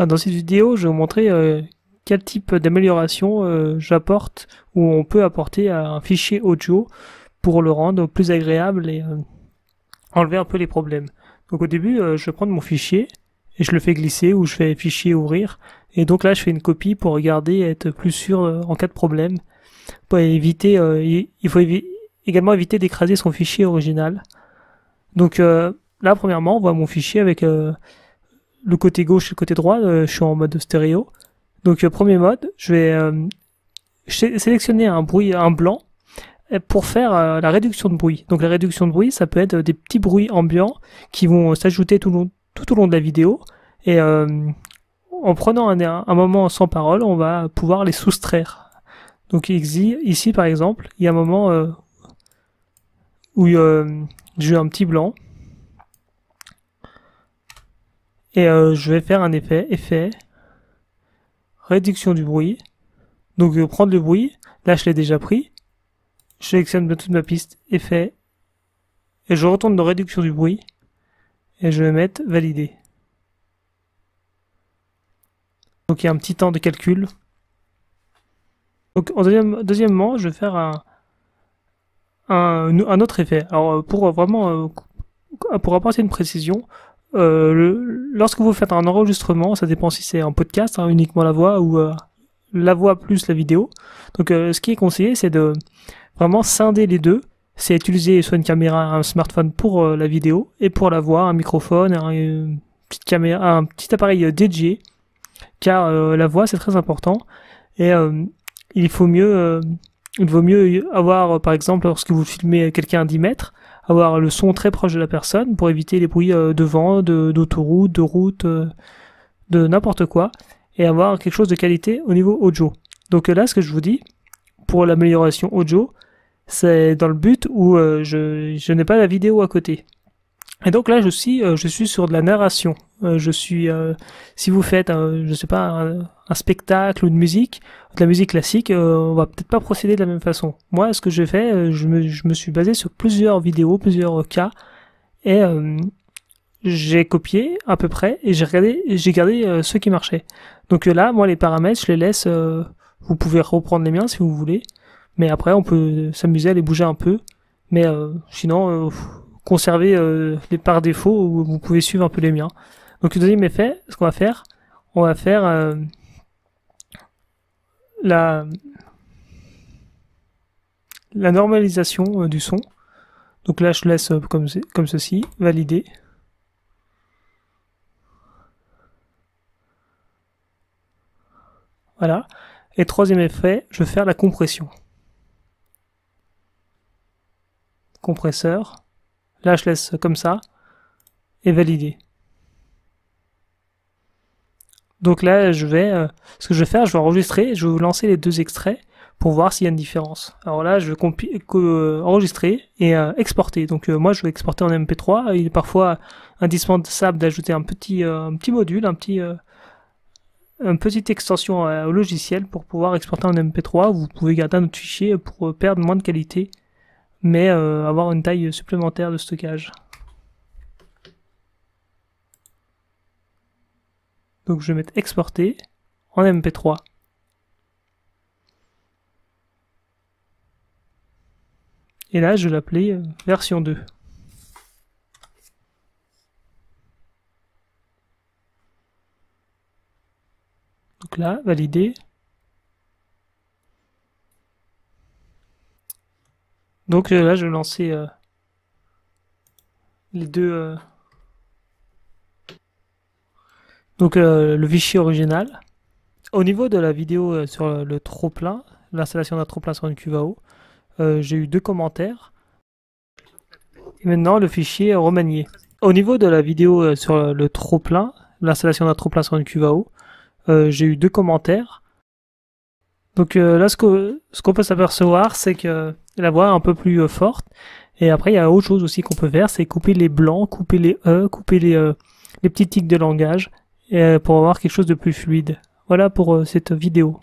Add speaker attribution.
Speaker 1: Dans cette vidéo, je vais vous montrer quel type d'amélioration j'apporte ou on peut apporter à un fichier audio pour le rendre plus agréable et enlever un peu les problèmes. Donc au début, je vais prendre mon fichier et je le fais glisser ou je fais fichier ouvrir. Et donc là, je fais une copie pour regarder et être plus sûr en cas de problème. Pour éviter, il faut également éviter d'écraser son fichier original. Donc là, premièrement, on voit mon fichier avec le côté gauche et le côté droit. Je suis en mode stéréo. Donc premier mode, je vais sélectionner un blanc pour faire la réduction de bruit. Donc la réduction de bruit, ça peut être des petits bruits ambiants qui vont s'ajouter tout au long de la vidéo. Et en prenant un moment sans parole, on va pouvoir les soustraire. Donc ici par exemple, il y a un moment où j'ai un petit blanc. Et je vais faire un effet, réduction du bruit. Donc prendre le bruit, là je l'ai déjà pris. Je sélectionne toute ma piste, effet, et je retourne dans réduction du bruit, et je vais mettre valider. Donc il y a un petit temps de calcul. Donc deuxièmement, je vais faire un autre effet. Alors pour vraiment pour apporter une précision, lorsque vous faites un enregistrement, ça dépend si c'est un podcast, uniquement la voix ou la voix plus la vidéo. Donc ce qui est conseillé, c'est de vraiment scinder les deux. C'est utiliser soit une caméra, un smartphone pour la vidéo et pour la voix, un microphone, une petite caméra, un petit appareil dédié, car la voix c'est très important et il vaut mieux avoir, par exemple, lorsque vous filmez quelqu'un à 10 mètres, avoir le son très proche de la personne pour éviter les bruits de vent, d'autoroute, de route, de n'importe quoi, et avoir quelque chose de qualité au niveau audio. Donc là, ce que je vous dis, pour l'amélioration audio, c'est dans le but où je n'ai pas la vidéo à côté. Et donc là, je suis sur de la narration. Si vous faites, je sais pas, un spectacle ou de la musique classique, on va peut-être pas procéder de la même façon. Moi, ce que j'ai fait, je me suis basé sur plusieurs vidéos, plusieurs cas, et j'ai copié à peu près, et j'ai gardé ceux qui marchaient. Donc là, moi, les paramètres, je les laisse. Vous pouvez reprendre les miens si vous voulez, mais après, on peut s'amuser à les bouger un peu. Mais sinon, conservez les par défaut, ou vous pouvez suivre un peu les miens. Donc le deuxième effet, ce qu'on va faire, la normalisation du son. Donc là, je laisse comme ceci, valider. Voilà. Et troisième effet, je vais faire la compression. Compresseur. Là, je laisse comme ça. Et valider. Donc là, ce que je vais faire, je vais enregistrer, je vais vous lancer les deux extraits pour voir s'il y a une différence. Alors là, je vais enregistrer et exporter. Donc moi, je vais exporter en MP3. Il est parfois indispensable d'ajouter un petit module, une petite extension au logiciel pour pouvoir exporter en MP3. Vous pouvez garder un autre fichier pour perdre moins de qualité, mais avoir une taille supplémentaire de stockage. Donc je vais mettre exporter en MP3. Et là, je vais l'appeler version 2. Donc là, valider. Donc là, je vais lancer les deux. Donc le fichier original. Au niveau de la vidéo sur le trop-plein, l'installation d'un trop-plein sur une cuve à eau, j'ai eu 2 commentaires. Et maintenant le fichier remanié. Au niveau de la vidéo sur le trop-plein, l'installation d'un trop-plein sur une cuve à eau, j'ai eu 2 commentaires. Donc là, ce qu'on peut s'apercevoir, c'est que la voix est un peu plus forte. Et après, il y a autre chose aussi qu'on peut faire, c'est couper les blancs, couper les couper les petits tics de langage, pour avoir quelque chose de plus fluide. Voilà pour cette vidéo.